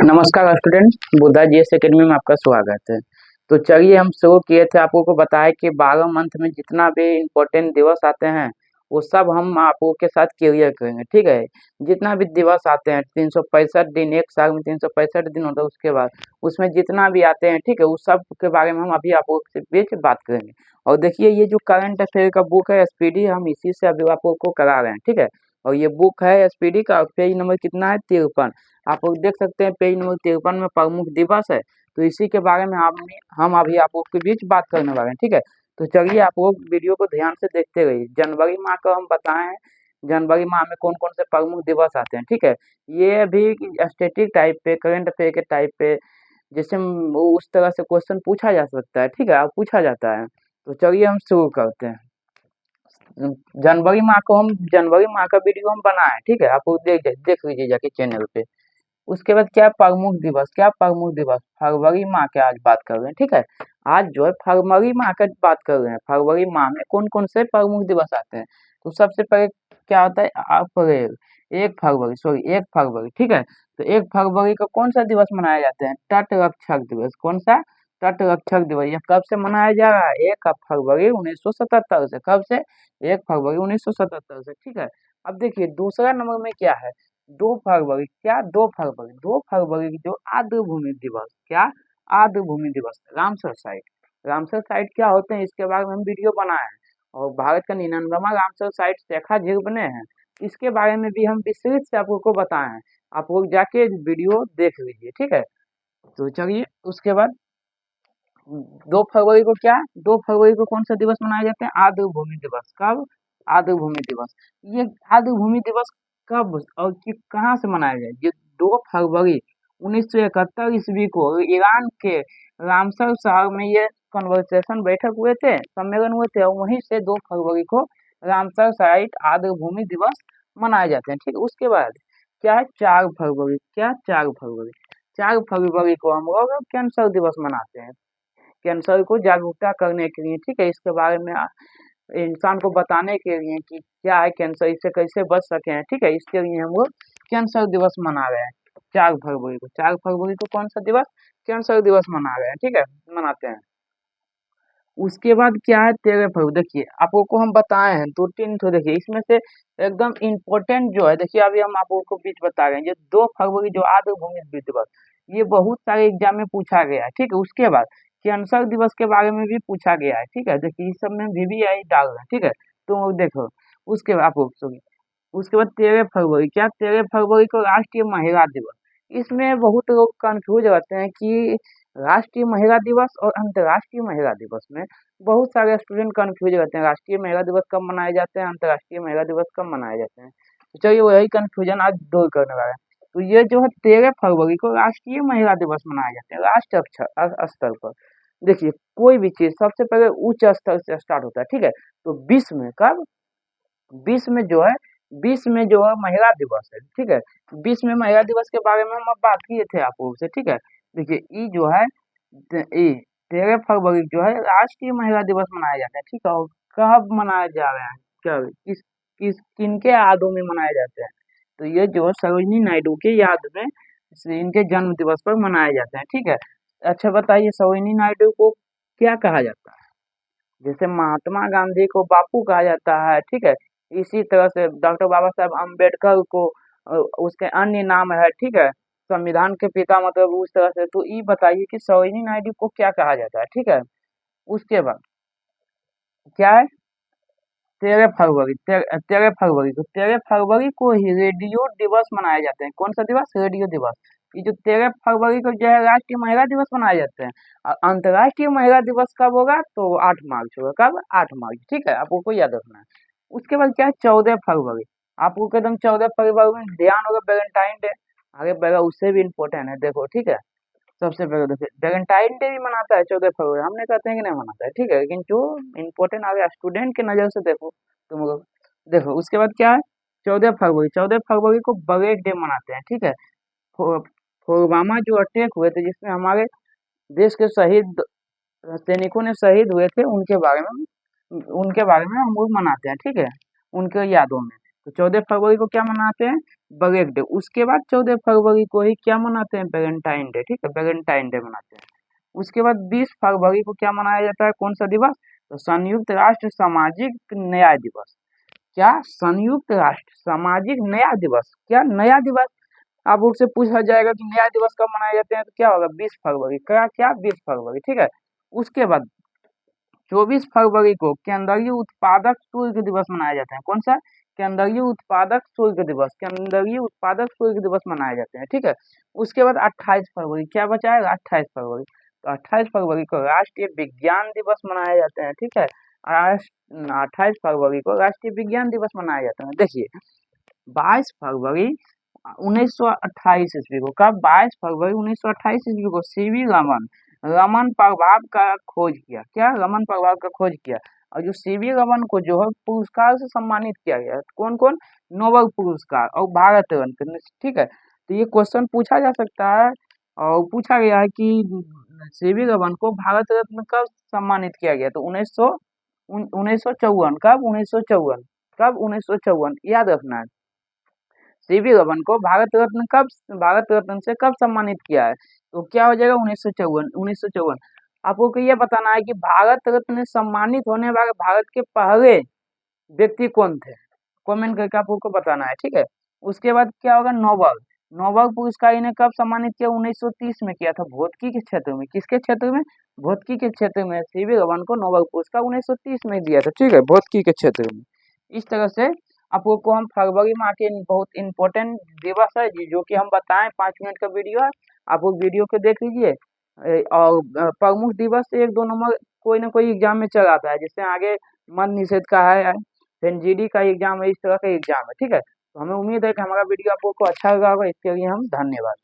नमस्कार student, Buddha GS academy में आपका स्वागत है। तो चलिए हम शुरू किए थे आपको को बताया कि 12 मंथ में जितना भी इम्पोर्टेंट दिवस आते हैं वो सब हम आपको के साथ क्लियर करेंगे। ठीक है, जितना भी दिवस आते हैं 365 दिन, एक साल में 365 दिन होता है, उसके बाद उसमें जितना भी आते हैं, ठीक है, उस सब के बारे में हम अभी आपको के बीच बात करेंगे। और देखिए ये जो करंट अफेयर का बुक है एसपीडी, हम इसी से अभी आपको को करा रहे हैं। ठीक है, और ये बुक है एसपीडी का, पेज नंबर कितना है 53। आप लोग देख सकते हैं पेज नंबर 53 में प्रमुख दिवस है। तो इसी के बारे में हम अभी आप लोग के बीच बात करने वाले हैं। ठीक है, तो चलिए आप लोग वीडियो को ध्यान से देखते रहिए। जनवरी माह का हम बताए हैं, जनवरी माह में कौन कौन से प्रमुख दिवस आते हैं। ठीक है, ये अभी स्टैटिक टाइप पे, करंट अफेयर के टाइप पे, जैसे उस तरह से क्वेश्चन पूछा जा सकता है। ठीक है, अब पूछा जाता है। तो चलिए हम शुरू करते हैं। जनवरी माह का वीडियो हम बनाए। ठीक है, आप लोग देख लीजिए जाके चैनल पे। उसके बाद क्या प्रमुख दिवस, क्या प्रमुख दिवस फरवरी माह के आज बात कर रहे हैं। ठीक है, आज जो है फरवरी माह का बात कर रहे हैं। फरवरी माह में कौन कौन से प्रमुख दिवस आते हैं। तो सबसे पहले क्या होता है अप्रैल, 1 फरवरी। ठीक है, तो 1 फरवरी को कौन सा दिवस मनाया जाता है, तटरक्षक दिवस। कौन सा, तटरक्षक दिवस। यह कब से मनाया जा रहा है, 1 फरवरी 1977 से। कब से, 1 फरवरी 1977 से। ठीक है, अब देखिए दूसरा नंबर में क्या है, 2 फरवरी। क्या, 2 फरवरी, 2 फरवरी जो आर्द्र भूमि दिवस। क्या, आर्द्र भूमि दिवस, रामसर साइट। रामसर साइट क्या होते हैं, इसके बारे में हम वीडियो बनाए हैं। और भारत का 99वां रामसर साइट शेखा झील बने हैं, इसके बारे में भी हम विस्तृत से आपको बताए हैं। आप लोग जाके वीडियो देख लीजिए। ठीक है, तो चलिए उसके बाद 2 फरवरी को क्या, 2 फरवरी को कौन सा दिवस मनाया जाता है, आर्द्र भूमि दिवस। कब, आर्द्र भूमि दिवस। ये आर्द्र भूमि दिवस कब और कहाँ से मनाया जाए, ये 2 फरवरी 1971 ईस्वी को ईरान के रामसर शहर में ये कन्वर्सेशन बैठक हुए थे, सम्मेलन हुए थे, और वहीं से 2 फरवरी को रामसर साइट आर्द्र भूमि दिवस मनाए जाते हैं। ठीक है, उसके बाद क्या है 4 फरवरी। क्या, 4 फरवरी, 4 फरवरी को हम लोग कैंसर दिवस मनाते हैं, कैंसर को जागरूकता करने के लिए। ठीक है, इसके बारे में इंसान को बताने के लिए कि क्या है कैंसर, इससे कैसे बच सके हैं। ठीक है, इसके लिए हम लोग कैंसर दिवस मना रहे हैं 4 फरवरी को। 4 फरवरी को कौन सा दिवस, कैंसर दिवस मना रहे हैं। ठीक है, मनाते हैं। उसके बाद क्या है 13 फरवरी। देखिए आप लोग को हम बताए हैं 2-3 तो देखिए इसमें से एकदम इम्पोर्टेंट जो है, देखिए अभी हम आप लोगों को बीच बता रहे हैं, ये 2 फरवरी जो आर्द्र भूमि दिवस, ये बहुत सारे एग्जाम में पूछा गया है। ठीक है, उसके बाद कैंसर दिवस के बारे में भी पूछा गया है। ठीक है, देखिए इस सब में VVI डाल रहे हैं। ठीक है, तो देखो उसके बाद आप लोग सुनिए। उसके बाद 13 फरवरी, क्या, 13 फरवरी को राष्ट्रीय महिला दिवस। इसमें बहुत लोग कंफ्यूज रहते हैं कि राष्ट्रीय महिला दिवस और अंतर्राष्ट्रीय महिला दिवस में बहुत सारे स्टूडेंट कंफ्यूज रहते हैं, राष्ट्रीय महिला दिवस कब मनाए जाते हैं, अंतर्राष्ट्रीय महिला दिवस कब मनाए जाते हैं। तो चलिए वही कंफ्यूजन आज दूर करने वाला है। तो ये जो है 13 फरवरी को राष्ट्रीय महिला दिवस मनाए जाते हैं राष्ट्र स्तर पर। देखिए कोई भी चीज सबसे पहले उच्च स्तर से स्टार्ट होता है। ठीक है, तो विश्व में कब, विश्व में जो है, विश्व में जो है महिला दिवस है। ठीक है, विश्व में महिला दिवस के बारे में हम अब बात किए थे आप लोगों से। ठीक है, देखिए ई जो है, ई 13 फरवरी जो है राष्ट्रीय महिला दिवस मनाया जाता है। ठीक है, और कब मनाया जा रहा है, कब, किनके यादों में मनाए जाते हैं, तो ये जो है सरोजिनी नायडू के याद में, इनके जन्म दिवस पर मनाए जाते हैं। ठीक है, अच्छा बताइए सरोजिनी नायडू को क्या कहा जाता है, जैसे महात्मा गांधी को बापू कहा जाता है। ठीक है, इसी तरह से डॉक्टर बाबा साहब अम्बेडकर को उसके अन्य नाम है। ठीक है, संविधान के पिता मतलब उस तरह से। तो ये बताइए कि सरोजिनी नायडू को क्या कहा जाता है। ठीक है, उसके बाद क्या है 13 फरवरी, 13 फरवरी को ही रेडियो दिवस मनाए जाते हैं। कौन सा दिवस, रेडियो दिवस। ये जो 13 फरवरी को जो है राष्ट्रीय महिला दिवस मनाए जाते हैं। और अंतर्राष्ट्रीय महिला दिवस कब होगा, तो 8 मार्च होगा। कब, 8 मार्च। ठीक है, आपको याद रखना है। उसके बाद क्या है 14 फरवरी। आपको एकदम 14 फरवरी में ध्यान होगा वैलेंटाइन डे, आगे बढ़ेगा, उससे भी इम्पोर्टेंट है। देखो ठीक है, सबसे पहले देखिए वैलेंटाइन डे भी मनाता है 14 फरवरी, हमने कहते हैं कि नहीं मनाता है। ठीक है, लेकिन जो इम्पोर्टेंट आ गया स्टूडेंट के नजर से देखो तुम लोग। देखो उसके बाद क्या है 14 फरवरी, 14 फरवरी को परेड डे मनाते हैं। ठीक है, पुलवामा जो अटैक हुए थे जिसमें हमारे देश के शहीद सैनिकों ने शहीद हुए थे, उनके बारे में हम लोग मनाते हैं। ठीक है, उनके यादों में। तो 14 फरवरी को क्या मनाते हैं, ब्रेक डे। उसके बाद 14 फरवरी को ही क्या मनाते हैं, वैलेंटाइन डे, ठीक है, वैलेंटाइन डे मनाते हैं। उसके बाद 20 फरवरी को क्या मनाया जाता है, कौन सा दिवस, तो संयुक्त राष्ट्र सामाजिक न्याय दिवस। क्या, संयुक्त राष्ट्र सामाजिक न्याय दिवस, क्या नया दिवस। अब उससे पूछा जाएगा कि नया दिवस कब मनाए जाते हैं, तो क्या होगा, 20 फरवरी, क्या 20 फरवरी, ठीक है। उसके बाद 24 फरवरी को केंद्रीय उत्पादक शुल्क दिवस मनाया जाता है, कौन सा, केंद्रीय उत्पादक शुल्क दिवस, केंद्रीय उत्पादक शुल्क दिवस मनाए जाते हैं, ठीक है। उसके बाद 28 फरवरी, क्या बचा है, 28 फरवरी, तो 28 फरवरी को राष्ट्रीय विज्ञान दिवस मनाया जाता है, ठीक है। 28 फरवरी को राष्ट्रीय विज्ञान दिवस मनाया जाता है। देखिए 22 फरवरी 1928 ईस्वी को, कब, 22 फरवरी 1928 ईस्वी को सीवी रमन, रमन प्रभाव का खोज किया, क्या, रमन प्रभाव का खोज किया। और जो सीवी रमन को जो है पुरस्कार से सम्मानित किया गया, कौन कौन, नोबेल पुरस्कार और भारत रत्न, ठीक है। तो ये क्वेश्चन पूछा जा सकता है, और पूछा गया है कि सीवी रमन को भारत रत्न कब सम्मानित किया गया, तो 1954, कब, 1954, कब, 1954, याद रखना है। सीवी रमन को भारत रत्न से कब सम्मानित किया है, तो क्या हो जाएगा, 1954, 1954। आपको ये बताना है कि भारत रत्न सम्मानित होने वाले भारत के पहले व्यक्ति कौन थे, कमेंट करके आपको बताना है, ठीक है। उसके बाद क्या होगा, नोबल, नोबल पुरस्कार इन्हें कब सम्मानित किया, 1930 में किया था, भौतिकी के क्षेत्र में, किसके क्षेत्र में, भौतिकी के क्षेत्र में सीवी रमन को नोबल पुरस्कार 1930 में दिया था, ठीक है, भौतिकी के क्षेत्र में। इस तरह से आपको को हम फरवरी माह के बहुत इंपॉर्टेंट दिवस है जो कि हम बताएं, 5 मिनट का वीडियो है, आप वो वीडियो को देख लीजिए। और प्रमुख दिवस एक दो नंबर कोई ना कोई एग्जाम में चल आता है, जैसे आगे मद्य निषेध का है, फिर जीडी का एग्जाम है, इस तरह का एग्जाम है, ठीक है। तो हमें उम्मीद है कि हमारा वीडियो आपको अच्छा लगा होगा, इसके लिए हम धन्यवाद।